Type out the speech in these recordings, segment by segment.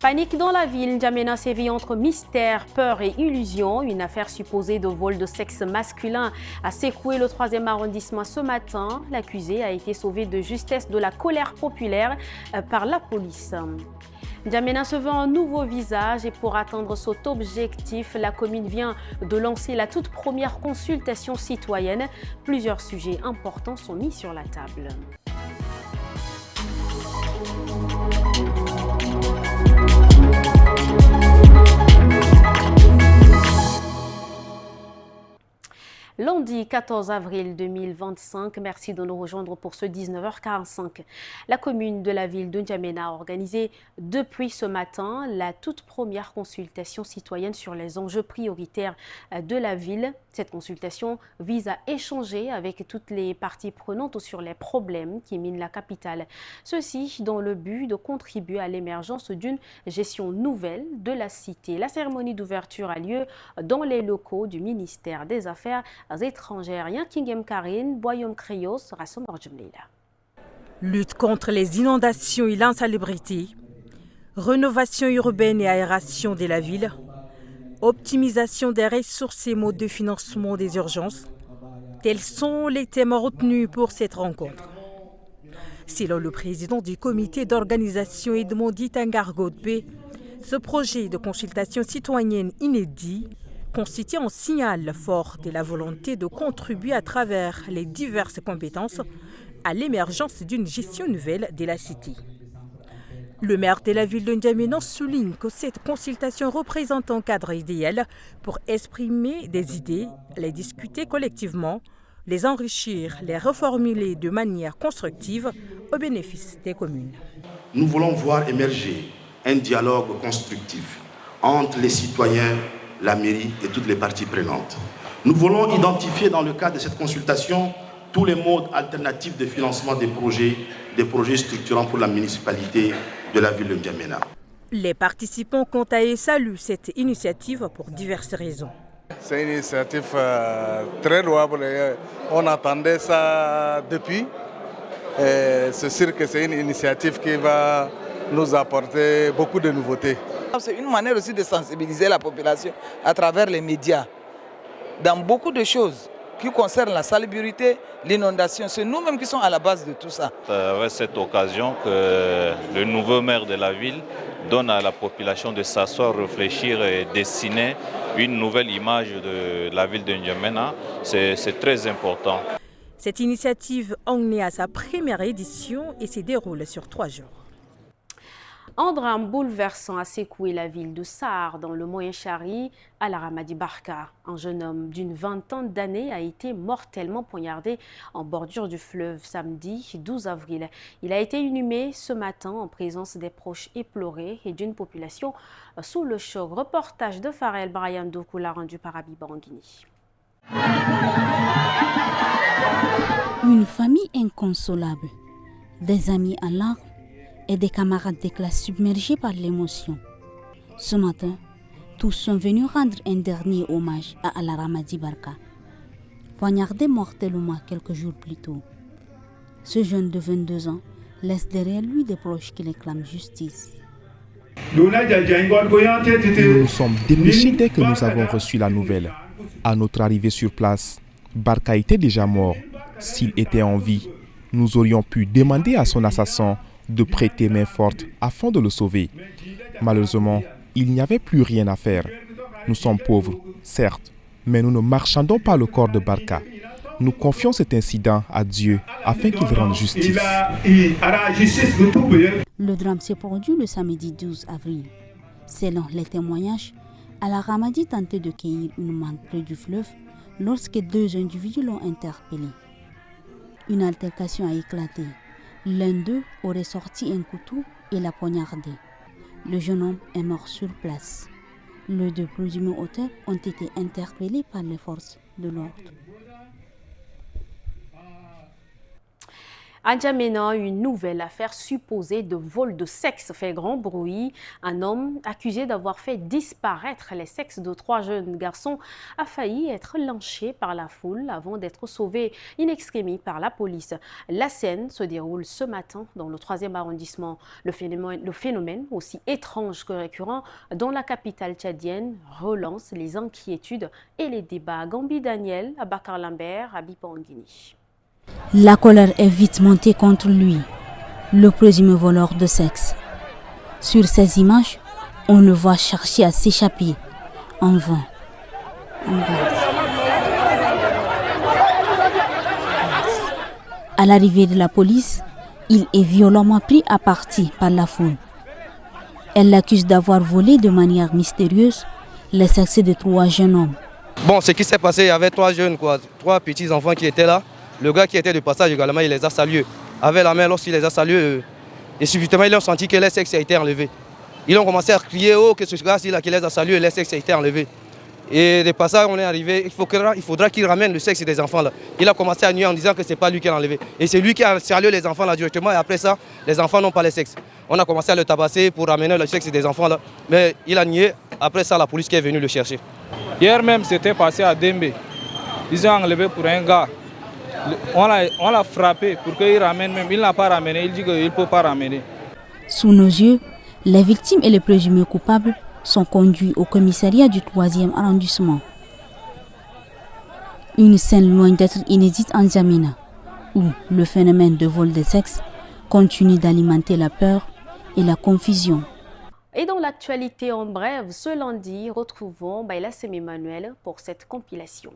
Panique dans la ville, N'Djamena sévit entre mystère, peur et illusion. Une affaire supposée de vol de sexe masculin a secoué le 3e arrondissement ce matin. L'accusé a été sauvé de justesse de la colère populaire par la police. N'Djamena se veut un nouveau visage et pour atteindre cet objectif, la commune vient de lancer la toute première consultation citoyenne. Plusieurs sujets importants sont mis sur la table. Lundi 14 avril 2025, merci de nous rejoindre pour ce 19h45. La commune de la ville de N'Djamena a organisé depuis ce matin la toute première consultation citoyenne sur les enjeux prioritaires de la ville. Cette consultation vise à échanger avec toutes les parties prenantes sur les problèmes qui minent la capitale. Ceci dans le but de contribuer à l'émergence d'une gestion nouvelle de la cité. La cérémonie d'ouverture a lieu dans les locaux du ministère des Affaires étrangères. Yankingem Karine, Boyom Krios, Rassom Orjumleila. Lutte contre les inondations et l'insalubrité, rénovation urbaine et aération de la ville, optimisation des ressources et modes de financement des urgences, tels sont les thèmes retenus pour cette rencontre. Selon le président du comité d'organisation Edmond Ditangar-Godbe, ce projet de consultation citoyenne inédit constitue un signal fort de la volonté de contribuer à travers les diverses compétences à l'émergence d'une gestion nouvelle de la cité. Le maire de la ville de N'Djamena souligne que cette consultation représente un cadre idéal pour exprimer des idées, les discuter collectivement, les enrichir, les reformuler de manière constructive au bénéfice des communes. Nous voulons voir émerger un dialogue constructif entre les citoyens, la mairie et toutes les parties prenantes. Nous voulons identifier dans le cadre de cette consultation tous les modes alternatifs de financement des projets structurants pour la municipalité de la ville de N'Djamena. Les participants, quant à eux, saluent cette initiative pour diverses raisons. C'est une initiative très louable. On attendait ça depuis. C'est sûr que c'est une initiative qui va nous apporter beaucoup de nouveautés. C'est une manière aussi de sensibiliser la population à travers les médias dans beaucoup de choses qui concernent la salubrité, l'inondation. C'est nous-mêmes qui sommes à la base de tout ça. C'est avec cette occasion que le nouveau maire de la ville donne à la population de s'asseoir, réfléchir et dessiner une nouvelle image de la ville de N'Djamena. C'est très important. Cette initiative en est à sa première édition et se déroule sur 3 jours. Un drame bouleversant a secoué la ville de Sahar dans le Moyen-Chari à la Ramadi Barka. Un jeune homme d'une vingtaine d'années a été mortellement poignardé en bordure du fleuve samedi 12 avril. Il a été inhumé ce matin en présence des proches éplorés et d'une population sous le choc. Reportage de Farel Brian Dokoula rendu par Abiba Anguini. Une famille inconsolable, des amis en larmes et des camarades de classe submergés par l'émotion. Ce matin, tous sont venus rendre un dernier hommage à Al-Ramadi Barka, poignardé mortellement quelques jours plus tôt. Ce jeune de 22 ans laisse derrière lui des proches qui réclament justice. Nous nous sommes dépêchés dès que nous avons reçu la nouvelle. À notre arrivée sur place, Barka était déjà mort. S'il était en vie, nous aurions pu demander à son assassin de prêter main forte afin de le sauver. Malheureusement, il n'y avait plus rien à faire. Nous sommes pauvres, certes, mais nous ne marchandons pas le corps de Barka. Nous confions cet incident à Dieu afin qu'il rende justice. Le drame s'est produit le samedi 12 avril. Selon les témoignages, Al-Ramadi tentait de cueillir une menthe près du fleuve lorsque 2 individus l'ont interpellé. Une altercation a éclaté. L'un d'eux aurait sorti un couteau et l'a poignardé. Le jeune homme est mort sur place. Les 2 présumés auteurs ont été interpellés par les forces de l'ordre. À N'Djamena, une nouvelle affaire supposée de vol de sexe fait grand bruit. Un homme accusé d'avoir fait disparaître les sexes de 3 jeunes garçons a failli être lynché par la foule avant d'être sauvé in extremis par la police. La scène se déroule ce matin dans le 3e arrondissement. Le phénomène, aussi étrange que récurrent dans la capitale tchadienne, relance les inquiétudes et les débats. Gambi Daniel, Abakar Lambert, Habiba en Guinée. La colère est vite montée contre lui, le présumé voleur de sexe. Sur ces images, on le voit chercher à s'échapper, en vain. À l'arrivée de la police, il est violemment pris à partie par la foule. Elle l'accuse d'avoir volé de manière mystérieuse les sexes de 3 jeunes hommes. Bon, ce qui s'est passé, il y avait 3 jeunes, 3 petits enfants qui étaient là. Le gars qui était de passage également, il les a salués. Avec la main, lorsqu'il les a salués, et subitement, ils ont senti que leur sexe a été enlevé. Ils ont commencé à crier, oh, que ce gars-là qui les a salués, leur sexe a été enlevé. Et de passage, on est arrivé, il faudra qu'il ramène le sexe des enfants là. Il a commencé à nier en disant que ce n'est pas lui qui l'a enlevé. Et c'est lui qui a salué les enfants là directement, et après ça, les enfants n'ont pas les sexes. On a commencé à le tabasser pour ramener le sexe des enfants là. Mais il a nié, après ça, la police qui est venue le chercher. Hier même, c'était passé à Dembe. Ils ont enlevé pour un gars. On l'a frappé pour qu'il ramène même. Il n'a pas ramené, il dit qu'il ne peut pas ramener. Sous nos yeux, les victimes et les présumés coupables sont conduits au commissariat du 3e arrondissement. Une scène loin d'être inédite en N'Djamena, où le phénomène de vol de sexe continue d'alimenter la peur et la confusion. Et dans l'actualité en bref, ce lundi, retrouvons Baila Emmanuel pour cette compilation.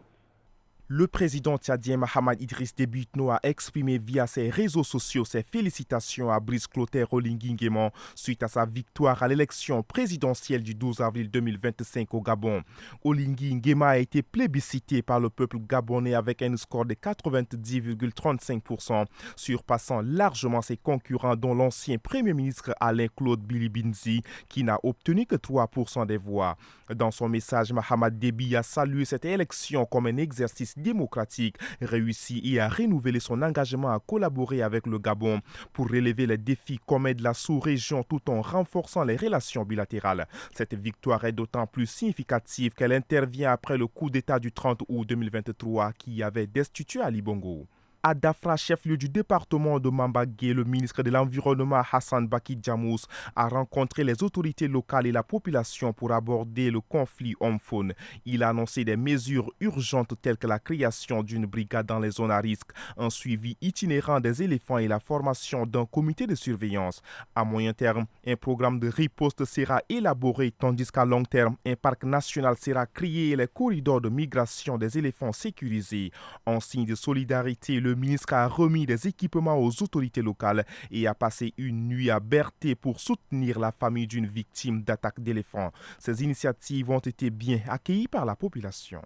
Le président tchadien Mahamat Idriss Déby Itno a exprimé via ses réseaux sociaux ses félicitations à Brice Clotaire Oligui Nguema suite à sa victoire à l'élection présidentielle du 12 avril 2025 au Gabon. Oligui Nguema a été plébiscité par le peuple gabonais avec un score de 90,35%, surpassant largement ses concurrents dont l'ancien premier ministre Alain Claude Bilibinzi qui n'a obtenu que 3% des voix. Dans son message, Mahamat Déby a salué cette élection comme un exercice démocratique réussi et a renouvelé son engagement à collaborer avec le Gabon pour relever les défis communs de la sous-région tout en renforçant les relations bilatérales. Cette victoire est d'autant plus significative qu'elle intervient après le coup d'État du 30 août 2023 qui avait destitué Ali Bongo. À Dafra, chef-lieu du département de Mambagé, le ministre de l'Environnement Hassan Baki Djamous a rencontré les autorités locales et la population pour aborder le conflit homme-faune. Il a annoncé des mesures urgentes telles que la création d'une brigade dans les zones à risque, un suivi itinérant des éléphants et la formation d'un comité de surveillance. À moyen terme, un programme de riposte sera élaboré tandis qu'à long terme, un parc national sera créé et les corridors de migration des éléphants sécurisés. En signe de solidarité, le ministre a remis des équipements aux autorités locales et a passé une nuit à Berthe pour soutenir la famille d'une victime d'attaque d'éléphants. Ces initiatives ont été bien accueillies par la population.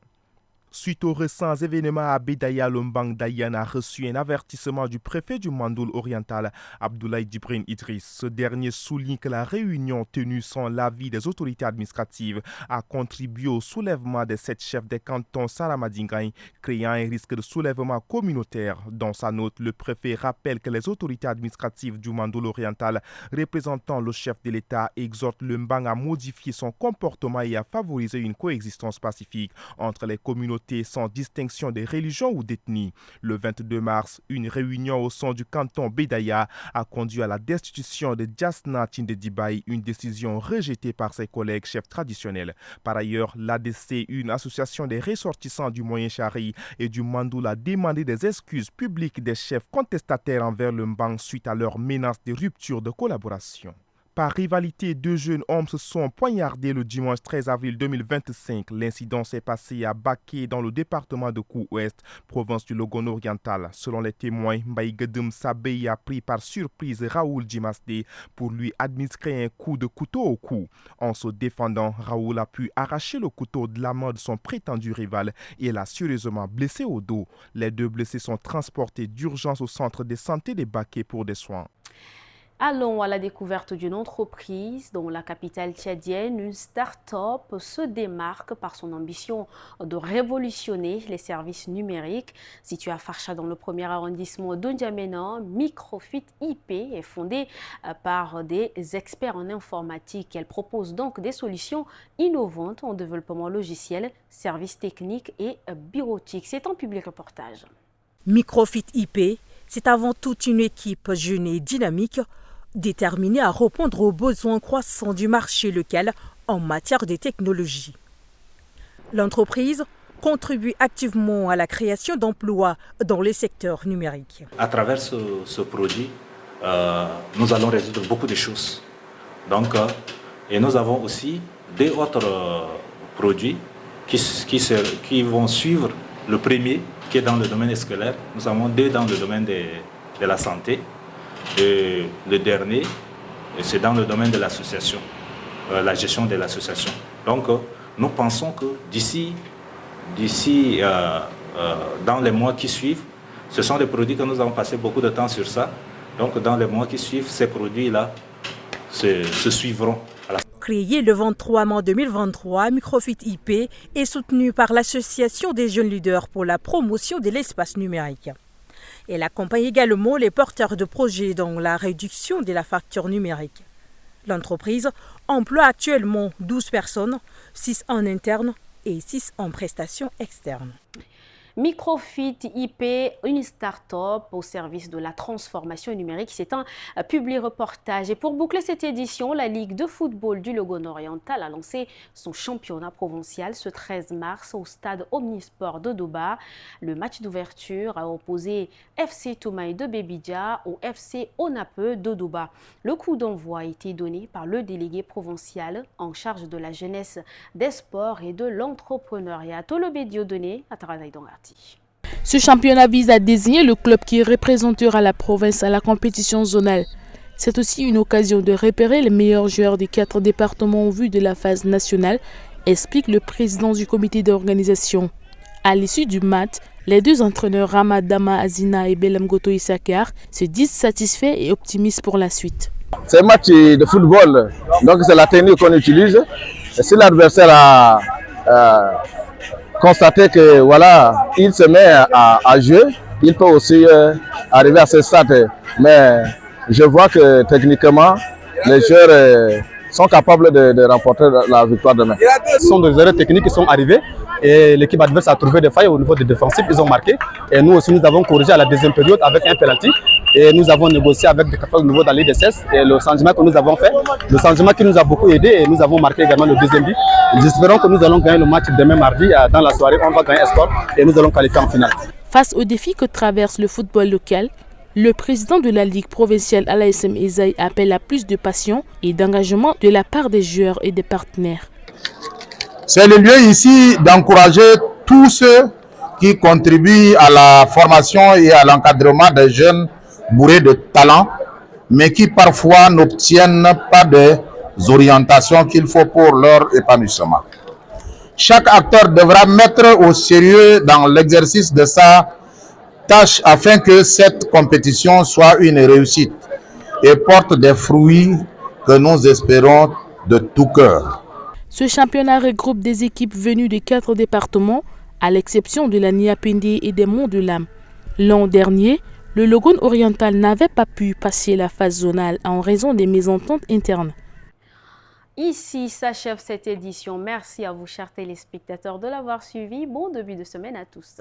Suite aux récents événements à Bédaya, Lombang Dayan a reçu un avertissement du préfet du Mandoul oriental, Abdoulaye Djibril Idriss. Ce dernier souligne que la réunion tenue sans l'avis des autorités administratives a contribué au soulèvement des 7 chefs des cantons Saramadingaï, créant un risque de soulèvement communautaire. Dans sa note, le préfet rappelle que les autorités administratives du Mandoul oriental, représentant le chef de l'État, exhortent le Mbang à modifier son comportement et à favoriser une coexistence pacifique entre les communautés sans distinction de religion ou d'ethnie. Le 22 mars, une réunion au sein du canton Bédaya a conduit à la destitution de Jasna Tindedibaï, une décision rejetée par ses collègues chefs traditionnels. Par ailleurs, l'ADC, une association des ressortissants du Moyen-Chari et du Mandoul, a demandé des excuses publiques des chefs contestataires envers le Mbang suite à leur menace de rupture de collaboration. Par rivalité, 2 jeunes hommes se sont poignardés le dimanche 13 avril 2025. L'incident s'est passé à Baké, dans le département de Kou-Ouest, province du Logon oriental. Selon les témoins, Mbaïgedem Sabey a pris par surprise Raoul Djimasdé pour lui administrer un coup de couteau au cou. En se défendant, Raoul a pu arracher le couteau de la main de son prétendu rival et l'a sérieusement blessé au dos. Les 2 blessés sont transportés d'urgence au centre de santé de Baké pour des soins. Allons à la découverte d'une entreprise dont la capitale tchadienne, une start-up, se démarque par son ambition de révolutionner les services numériques. Située à Farsha dans le premier arrondissement de N'Djamena, Microfit IP est fondée par des experts en informatique. Elle propose donc des solutions innovantes en développement logiciel, services techniques et bureautiques. C'est un public reportage. Microfit IP, c'est avant tout une équipe jeune et dynamique, déterminée à répondre aux besoins croissants du marché local en matière de technologie. L'entreprise contribue activement à la création d'emplois dans le secteur numérique. À travers ce produit, nous allons résoudre beaucoup de choses. Et nous avons aussi deux autres produits qui vont suivre le premier, qui est dans le domaine scolaire. Nous avons deux dans le domaine de la santé. Et le dernier, c'est dans le domaine de l'association, la gestion de l'association. Donc, nous pensons que d'ici dans les mois qui suivent, ce sont des produits que nous avons passé beaucoup de temps sur ça. Donc, dans les mois qui suivent, ces produits-là se suivront. Créé le 23 mai 2023, Microfit IP est soutenu par l'Association des jeunes leaders pour la promotion de l'espace numérique. Elle accompagne également les porteurs de projets dans la réduction de la facture numérique. L'entreprise emploie actuellement 12 personnes, 6 en interne et 6 en prestations externes. Microfit IP, une start-up au service de la transformation numérique. C'est un public reportage. Et pour boucler cette édition, la Ligue de football du Logone-Oriental a lancé son championnat provincial ce 13 mars au stade Omnisport de Doba. Le match d'ouverture a opposé FC Toumaï de Bébidja au FC Onape de Doba. Le coup d'envoi a été donné par le délégué provincial en charge de la jeunesse, des sports et de l'entrepreneuriat. Tolobé Dieudonné à Taradai-Dongarti. Ce championnat vise à désigner le club qui représentera la province à la compétition zonale. C'est aussi une occasion de repérer les meilleurs joueurs des 4 départements en vue de la phase nationale, explique le président du comité d'organisation. À l'issue du match, les 2 entraîneurs Ramadama Azina et Belam Goto Isakar se disent satisfaits et optimistes pour la suite. C'est un match de football, donc c'est la technique qu'on utilise. Et si l'adversaire a constater que voilà, il se met à jouer, il peut aussi arriver à ce stade. Mais je vois que techniquement, les joueurs sont capables de remporter la victoire demain. Ce sont des erreurs techniques qui sont arrivées et l'équipe adverse a trouvé des failles au niveau des défensifs, ils ont marqué. Et nous aussi, nous avons corrigé à la deuxième période avec un penalty. Et nous avons négocié avec des capables nouveaux dans l'IDSS. Et le changement que nous avons fait, le changement qui nous a beaucoup aidé, et nous avons marqué également le deuxième but. Nous espérons que nous allons gagner le match demain mardi dans la soirée. On va gagner un score et nous allons qualifier en finale. Face aux défis que traverse le football local, le président de la Ligue provinciale Alaïsem Ezaï appelle à plus de passion et d'engagement de la part des joueurs et des partenaires. C'est le lieu ici d'encourager tous ceux qui contribuent à la formation et à l'encadrement des jeunes bourrés de talent, mais qui parfois n'obtiennent pas des orientations qu'il faut pour leur épanouissement. Chaque acteur devra mettre au sérieux dans l'exercice de sa tâche afin que cette compétition soit une réussite et porte des fruits que nous espérons de tout cœur. Ce championnat regroupe des équipes venues de 4 départements, à l'exception de la Niapende et des Monts de l'Âme. L'an dernier, le Logone oriental n'avait pas pu passer la phase zonale en raison des mésententes internes. Ici s'achève cette édition. Merci à vous, chers téléspectateurs, de l'avoir suivi. Bon début de semaine à tous.